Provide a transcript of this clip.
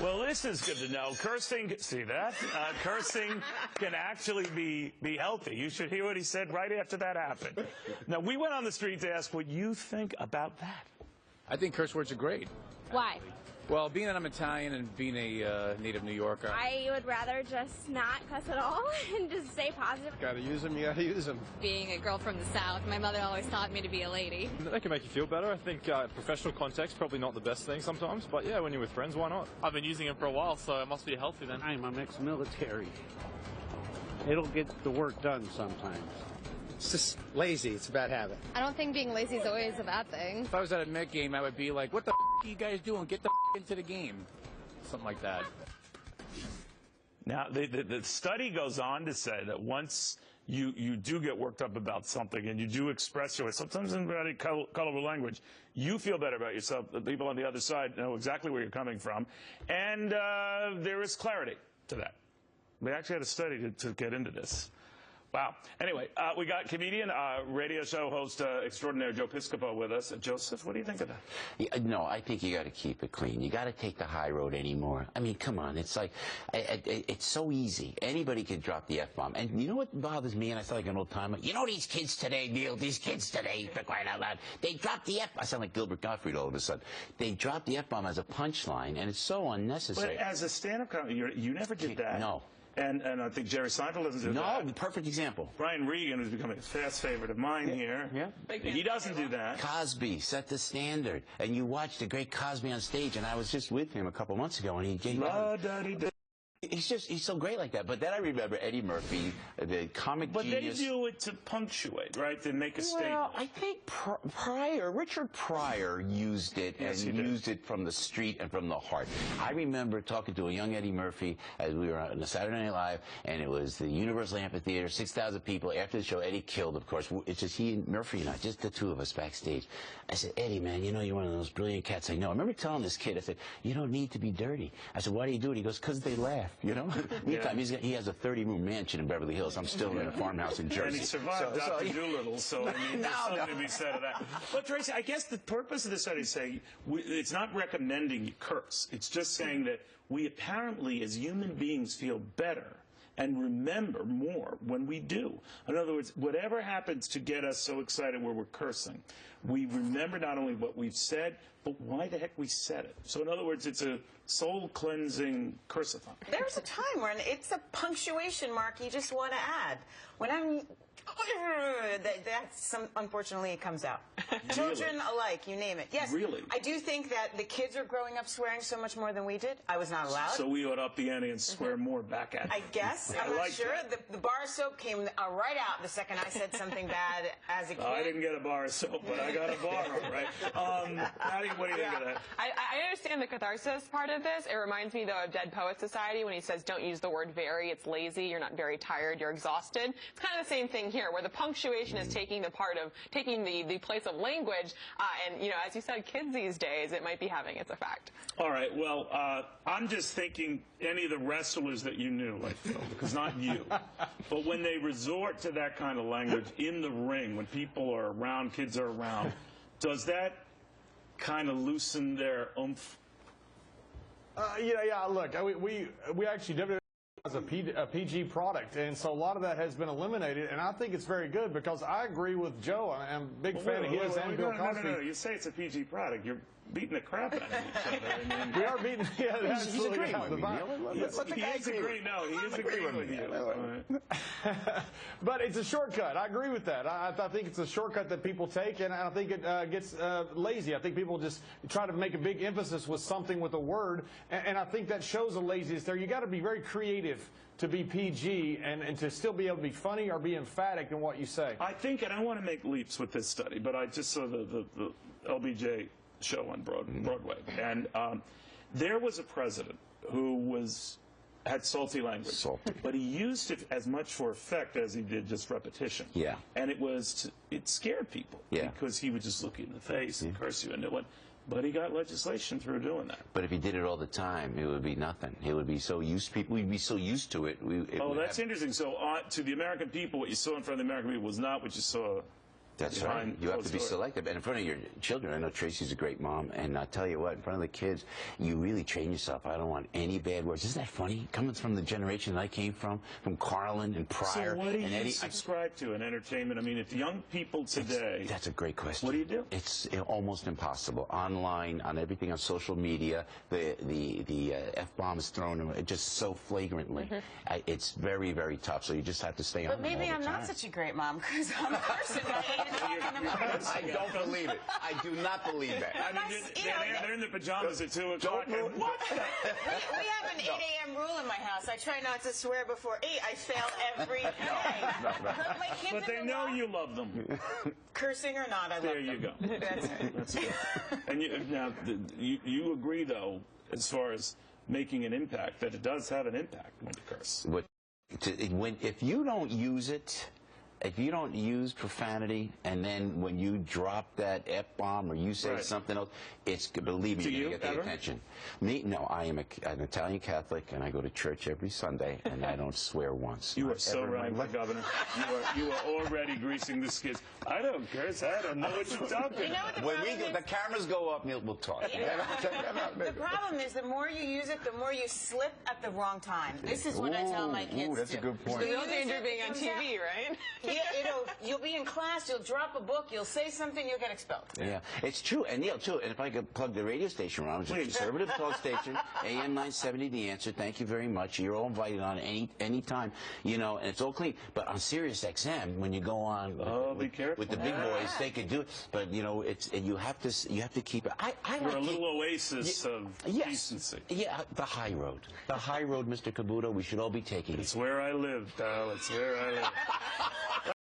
Well, this is good to know. Cursing, see that? Cursing can actually be healthy. You should hear what he said right after that happened. Now, we went on the street to ask what you think about that. I think curse words are great. Why? Well, being that I'm Italian and being a native New Yorker, I would rather just not cuss at all and just stay positive. Gotta use them, you gotta use them. Being a girl from the South, my mother always taught me to be a lady. That can make you feel better. I think professional context, probably not the best thing sometimes, but yeah, when you're with friends, why not? I've been using it for a while, so it must be healthy then. I'm ex-military. It'll get the work done sometimes. It's just lazy. It's a bad habit. I don't think being lazy is always a bad thing. if I was at a Met game, I would be like, what the are you guys doing? Get the into the game. Something like that. Now, the study goes on to say that once you do get worked up about something and you do express your way, sometimes in very colorful language, you feel better about yourself. The people on the other side know exactly where you're coming from. And there is clarity to that. We actually had a study to get into this. Wow. Anyway, we got comedian, radio show host extraordinaire Joe Piscopo with us. Joseph, what do you think of that? Yeah, no, I think you got to keep it clean. You got to take the high road anymore. I mean, come on. It's like, it's so easy. Anybody can drop the F-bomb. And you know what bothers me? And I sound like an old timer. You know these kids today, Neil, these kids today, for crying out loud, they drop the F-bomb. I sound like Gilbert Gottfried all of a sudden. They drop the F-bomb as a punchline, and it's so unnecessary. But as a stand-up comic, you never did that. No. And I think Jerry Seinfeld doesn't do that. No, perfect example. Brian Regan, who's becoming a fast favorite of mine here. Yeah. He doesn't do that. Cosby set the standard. And you watched the great Cosby on stage, and I was just with him a couple months ago, and he gave he's so great like that. But then I remember Eddie Murphy, the comic genius. But they do it to punctuate, right? To make a statement. Well, I think Richard Pryor used it, and used it from the street and from the heart. I remember talking to a young Eddie Murphy as we were on the Saturday Night Live, and it was the Universal Amphitheater, 6,000 people. After the show, Eddie killed, of course. It's just he and Murphy and I, just the two of us backstage. I said, Eddie, man, you know you're one of those brilliant cats I know. I remember telling this kid, I said, you don't need to be dirty. I said, why do you do it? He goes, because they laugh. You know? Meantime, he has a 30-room mansion in Beverly Hills. I'm still in a farmhouse in Jersey. And he survived Dr. Dolittle, so I mean, there's something to be said of that. But, Tracy, I guess the purpose of this study is saying it's not recommending you curse. It's just saying that we apparently, as human beings, feel better and remember more when we do. In other words, whatever happens to get us so excited where we're cursing, we remember not only what we've said, but why the heck we said it. So in other words, it's a soul-cleansing curse-a-thon. There's a time when it's a punctuation mark you just want to add. When I'm... unfortunately, it comes out. Children alike, you name it. Yes, really? I do think that the kids are growing up swearing so much more than we did. I was not allowed. So we ought to up the ante and swear more back at them. I guess. I'm not sure. The bar of soap came right out the second I said something bad as a kid. I didn't get a bar of soap, but I got a bar, right? Mattie, what do you think of that? I understand the catharsis part of this. It reminds me, though, of Dead Poets Society when he says, don't use the word very. It's lazy. You're not very tired. You're exhausted. It's kind of the same thing here, where the punctuation is taking the place of language, and you know, as you said, kids these days, it might be having its effect. All right. Well, I'm just thinking any of the wrestlers that you knew, like Phil, because not you, but when they resort to that kind of language in the ring, when people are around, kids are around, does that kind of loosen their oomph? Yeah. Look, we actually as a PG product, and so a lot of that has been eliminated, and I think it's very good because I agree with Joe. I'm a big fan of his and Bill Cosby. No, you say it's a PG product. You're beating the crap out of each other. I mean, we are beating. Yeah, he's agreeing with me. He is agreeing with you. But it's a shortcut. I agree with that. I think it's a shortcut that people take, and I think it gets lazy. I think people just try to make a big emphasis with something with a word, and I think that shows a laziness there. You got to be very creative to be PG and to still be able to be funny or be emphatic in what you say. I think, and I want to make leaps with this study, but I just saw the LBJ show on Broadway, and there was a president who had salty language, but he used it as much for effect as he did just repetition. Yeah. And it scared people because he would just look you in the face and curse you into it. But he got legislation through doing that. But if he did it all the time, it would be nothing. It would be so used. People would be so used to it. That's interesting. So to the American people, what you saw in front of the American people was not what you saw That's right. You have to be selective. And in front of your children, I know Tracy's a great mom, and I'll tell you what, in front of the kids, you really train yourself. I don't want any bad words. Isn't that funny? Coming from the generation that I came from Carlin and Pryor so what do and you Eddie. subscribe to in entertainment? I mean, if young people today... That's a great question. What do you do? It's almost impossible. Online, on everything, on social media, the F-bomb is thrown just so flagrantly. It's very, very tough, so you just have to stay on But maybe I'm not such a great mom, because I'm a person by 8 o'clock in the morning. I don't believe it. I do not believe that. I mean, they're in the pajamas at 2 o'clock. What? We have an 8 a.m. rule in my house. I try not to swear before 8. I fail every day. My kids But they know you love them. Cursing or not, I love them. There you go. That's it. That's good. And now, you agree, though, as far as making an impact, that it does have an impact when you curse. If you don't use it, if you don't use profanity, and then when you drop that F-bomb or you say something else, it's, believe me, you're going to get the attention. Me? No, I am an Italian Catholic, and I go to church every Sunday, and I don't swear once. You are so right, Governor. You are already greasing the skids. I don't curse. I don't know what you're talking about. When the cameras go up, we'll talk. The problem is the more you use it, the more you slip at the wrong time. This is what I tell my kids. That's a good point. The real danger being on TV, right? Yeah, you'll be in class, you'll drop a book, you'll say something, you'll get expelled. Yeah, it's true. And Neil, too, and if I could plug the radio station around, it's a conservative talk station, AM 970, The Answer. Thank you very much. You're all invited on any time, you know, and it's all clean. But on Sirius XM, when you go on with the big boys, they could do it. But, you know, you have to keep it. You're a little oasis of decency. Yeah, the high road. The high road, Mr. Cavuto, we should all be taking it. It's where I live, pal. It's where I live.